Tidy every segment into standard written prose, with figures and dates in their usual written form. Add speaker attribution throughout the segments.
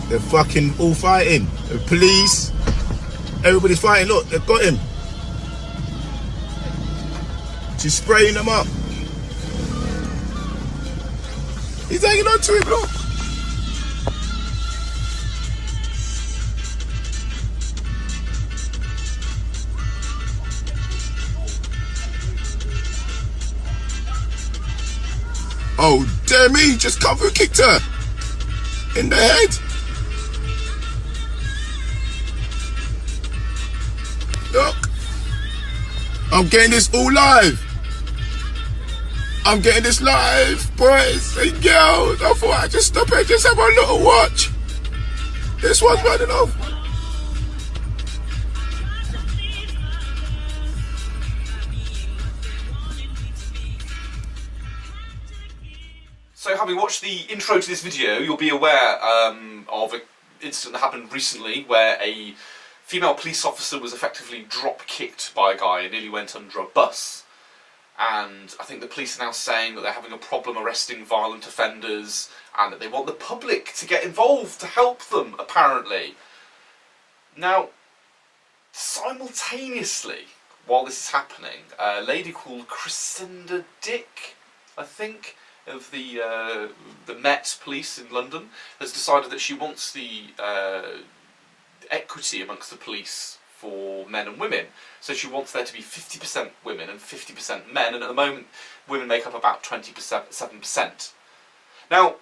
Speaker 1: They're fucking all fighting. The police, everybody's fighting. Look, they've got him. She's spraying them up. He's hanging on to him, look. Oh, dear me, just come through, kicked her in the head. Look, I'm getting this all live. I'm getting this live, boys and girls. I thought I'd just stop it, just have a little watch. This one's running off.
Speaker 2: So having watched the intro to this video, you'll be aware of an incident that happened recently where a female police officer was effectively drop-kicked by a guy and nearly went under a bus. And I think the police are now saying that they're having a problem arresting violent offenders and that they want the public to get involved to help them, apparently. Now, simultaneously, while this is happening, a lady called Cressida Dick, I think, of the Met Police in London, has decided that she wants the equity amongst the police for men and women. So she wants there to be 50% women and 50% men, and at the moment women make up about 27%. Now,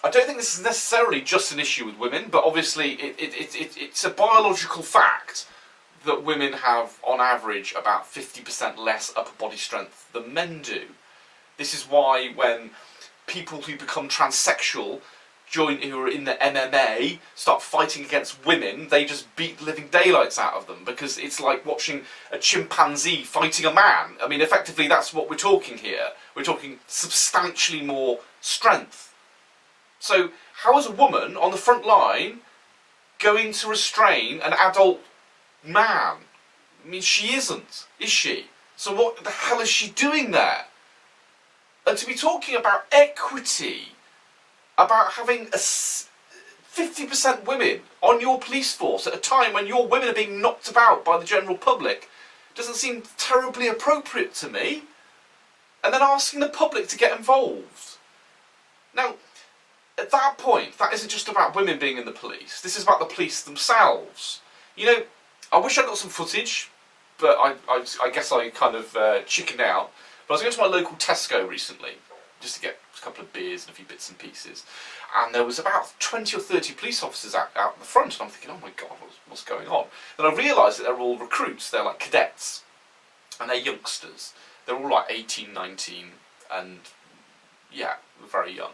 Speaker 2: I don't think this is necessarily just an issue with women, but obviously it's a biological fact that women have, on average, about 50% less upper body strength than men do. This is why when people who become transsexual, who are in the MMA, start fighting against women, they just beat the living daylights out of them, because it's like watching a chimpanzee fighting a man. I mean, effectively, that's what we're talking here. We're talking substantially more strength. So, how is a woman on the front line going to restrain an adult man? I mean, she isn't, is she? So what the hell is she doing there? And to be talking about equity, about having 50% women on your police force at a time when your women are being knocked about by the general public, doesn't seem terribly appropriate to me. And then asking the public to get involved. Now, at that point, that isn't just about women being in the police. This is about the police themselves. You know, I wish I got some footage, but I guess I kind of chickened out. But I was going to my local Tesco recently, just to get a couple of beers and a few bits and pieces. And there was about 20 or 30 police officers out the front, and I'm thinking, oh my God, what's going on? Then I realised that they're all recruits, they're like cadets, and they're youngsters. They're all like 18, 19, and yeah, very young.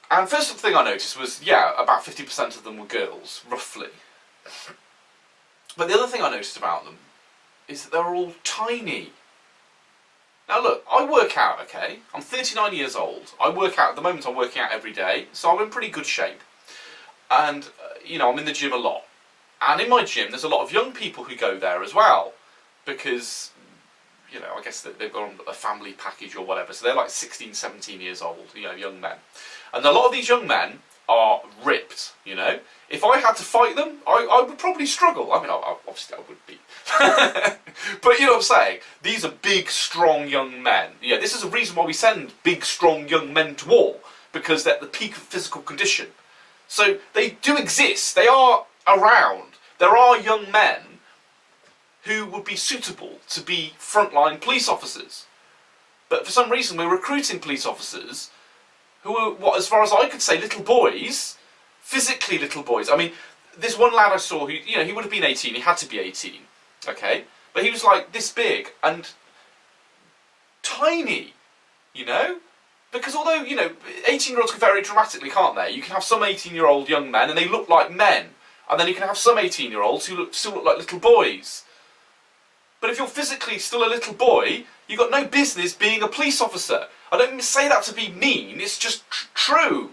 Speaker 2: And first thing I noticed was, yeah, about 50% of them were girls, roughly. But the other thing I noticed about them is that they're all tiny. Now look, I work out, okay? I'm 39 years old. I work out, at the moment I'm working out every day, so I'm in pretty good shape. And, you know, I'm in the gym a lot. And in my gym, there's a lot of young people who go there as well. Because, you know, I guess they've got a family package or whatever. So they're like 16, 17 years old, you know, young men. And a lot of these young men are ripped, you know. If I had to fight them, I would probably struggle. I mean, obviously I would be. But you know what I'm saying? These are big, strong young men. Yeah, this is a reason why we send big, strong young men to war. Because they're at the peak of physical condition. So they do exist. They are around. There are young men who would be suitable to be frontline police officers. But for some reason we're recruiting police officers who are, what, as far as I could say, little boys, physically little boys. I mean, this one lad I saw who, you know, he would have been 18, he had to be 18, okay? But he was like this big and tiny, you know? Because although, you know, 18-year-olds can vary dramatically, can't they? You can have some 18-year-old young men and they look like men. And then you can have some 18-year-olds who still look like little boys. But if you're physically still a little boy, you've got no business being a police officer. I don't say that to be mean, it's just true.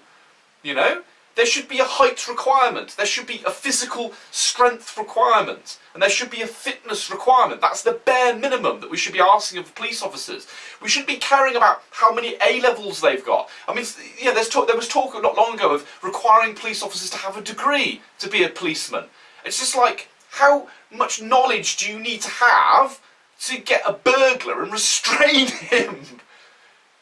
Speaker 2: You know? There should be a height requirement. There should be a physical strength requirement. And there should be a fitness requirement. That's the bare minimum that we should be asking of police officers. We shouldn't be caring about how many A-levels they've got. I mean, yeah, there was talk not long ago of requiring police officers to have a degree to be a policeman. It's just like, how much knowledge do you need to have to get a burglar and restrain him?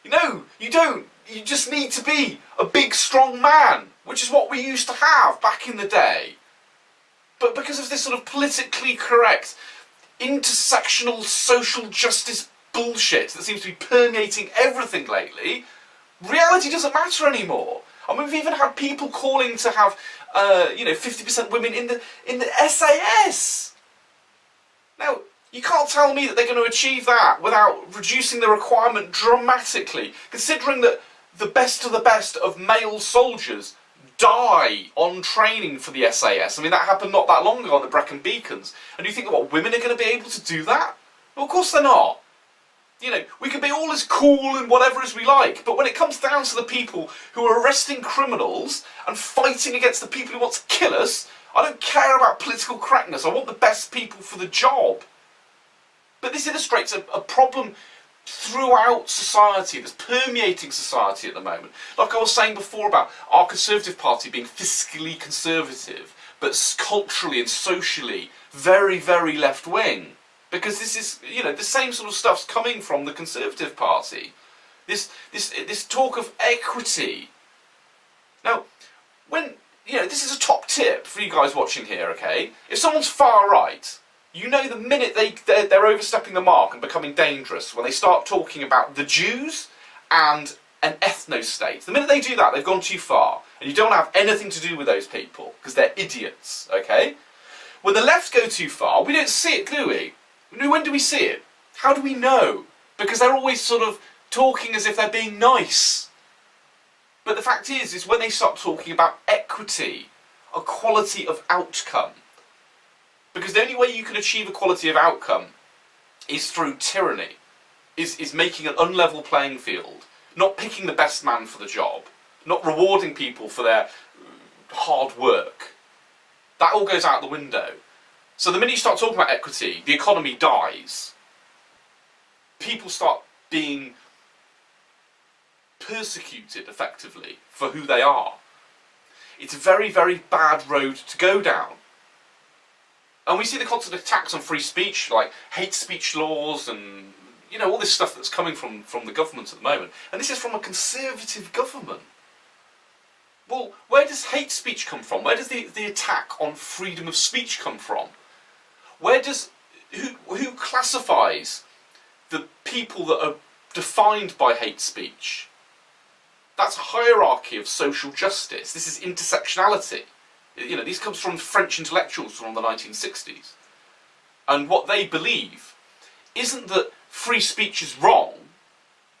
Speaker 2: No, you don't. You just need to be a big, strong man, which is what we used to have back in the day. But because of this sort of politically correct, intersectional social justice bullshit that seems to be permeating everything lately, reality doesn't matter anymore. I mean, we've even had people calling to have, 50% women in the SAS. Now, you can't tell me that they're going to achieve that without reducing the requirement dramatically, considering that the best of male soldiers die on training for the SAS. I mean, that happened not that long ago on the Brecon Beacons. And do you think that women are going to be able to do that? Well, of course they're not. You know, we can be all as cool and whatever as we like, but when it comes down to the people who are arresting criminals and fighting against the people who want to kill us, I don't care about political correctness. I want the best people for the job. But this illustrates a problem throughout society, that's permeating society at the moment. Like I was saying before about our Conservative Party being fiscally conservative, but culturally and socially very, very left-wing. Because this is, the same sort of stuff's coming from the Conservative Party. This talk of equity. Now, this is a top tip for you guys watching here, okay? If someone's far right, you know the minute they're overstepping the mark and becoming dangerous when they start talking about the Jews and an ethno-state. The minute they do that, they've gone too far. And you don't have anything to do with those people, because they're idiots, okay? When the left go too far, we don't see it, do we? When do we see it? How do we know? Because they're always sort of talking as if they're being nice. But the fact is when they start talking about equity, equality of outcome. Because the only way you can achieve equality of outcome is through tyranny, is making an unlevel playing field, not picking the best man for the job, not rewarding people for their hard work. That all goes out the window. So the minute you start talking about equity, the economy dies. People start being persecuted, effectively, for who they are. It's a very, very bad road to go down. And we see the constant attacks on free speech, like hate speech laws and, all this stuff that's coming from the government at the moment. And this is from a Conservative government. Well, where does hate speech come from? Where does the attack on freedom of speech come from? Who classifies the people that are defined by hate speech? That's a hierarchy of social justice. This is intersectionality. These comes from French intellectuals from the 1960s. And what they believe isn't that free speech is wrong.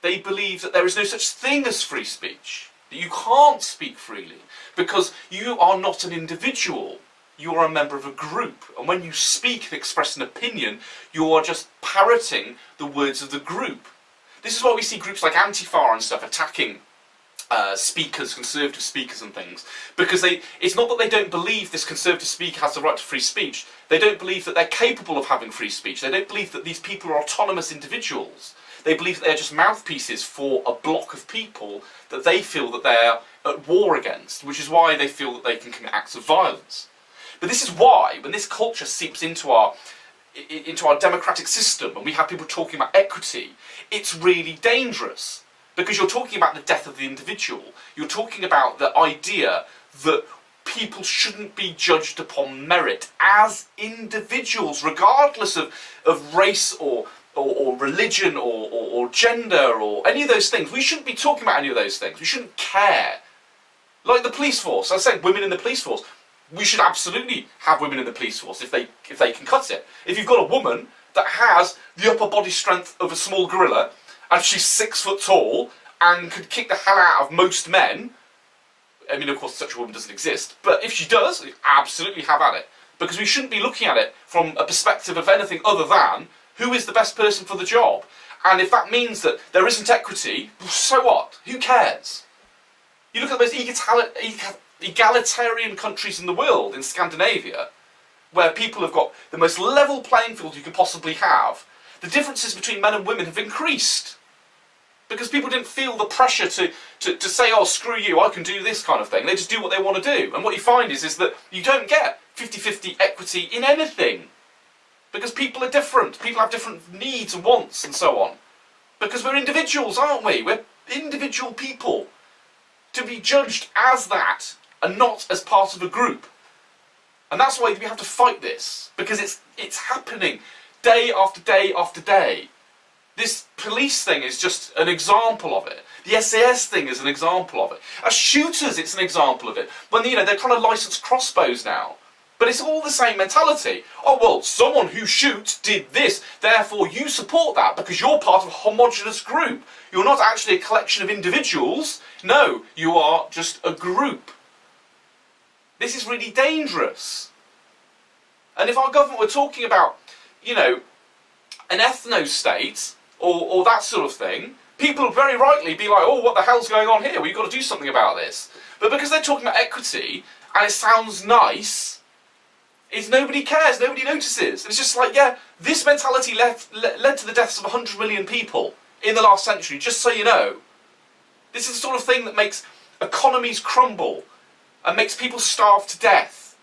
Speaker 2: They believe that there is no such thing as free speech. That you can't speak freely because you are not an individual. You are a member of a group. And when you speak and express an opinion, you are just parroting the words of the group. This is why we see groups like Antifa and stuff attacking speakers, conservative speakers and things, because it's not that they don't believe this conservative speaker has the right to free speech, they don't believe that they're capable of having free speech, they don't believe that these people are autonomous individuals, they believe that they're just mouthpieces for a block of people that they feel that they're at war against, which is why they feel that they can commit acts of violence. But this is why, when this culture seeps into our democratic system and we have people talking about equity, it's really dangerous. Because you're talking about the death of the individual. You're talking about the idea that people shouldn't be judged upon merit as individuals, regardless of race or religion or gender or any of those things. We shouldn't be talking about any of those things. We shouldn't care. Like the police force. I said women in the police force. We should absolutely have women in the police force if they can cut it. If you've got a woman that has the upper body strength of a small gorilla, and she's 6 foot tall and could kick the hell out of most men. I mean, of course, such a woman doesn't exist. But if she does, absolutely have at it. Because we shouldn't be looking at it from a perspective of anything other than who is the best person for the job. And if that means that there isn't equity, so what? Who cares? You look at the most egalitarian countries in the world, in Scandinavia, where people have got the most level playing field you could possibly have. The differences between men and women have increased. Because people didn't feel the pressure to say, oh, screw you, I can do this kind of thing. They just do what they want to do. And what you find is that you don't get 50-50 equity in anything. Because people are different. People have different needs and wants and so on. Because we're individuals, aren't we? We're individual people. To be judged as that and not as part of a group. And that's why we have to fight this. Because it's happening day after day after day. This police thing is just an example of it. The SAS thing is an example of it. As shooters, it's an example of it. When, they're trying to license crossbows now. But it's all the same mentality. Oh, well, someone who shoots did this, therefore you support that because you're part of a homogenous group. You're not actually a collection of individuals. No, you are just a group. This is really dangerous. And if our government were talking about, an ethno-state, or that sort of thing, people would very rightly be like, oh, what the hell's going on here? We've got to do something about this. But because they're talking about equity, and it sounds nice, nobody cares, nobody notices. It's just like, yeah, this mentality led to the deaths of 100 million people in the last century, just so you know. This is the sort of thing that makes economies crumble, and makes people starve to death.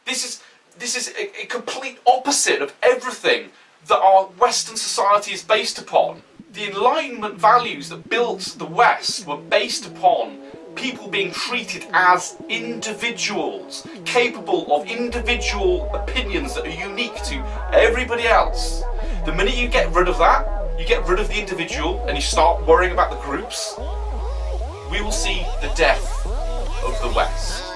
Speaker 2: This is a complete opposite of everything that our Western society is based upon. The Enlightenment values that built the West were based upon people being treated as individuals, capable of individual opinions that are unique to everybody else. The minute you get rid of that, you get rid of the individual and you start worrying about the groups, we will see the death of the West.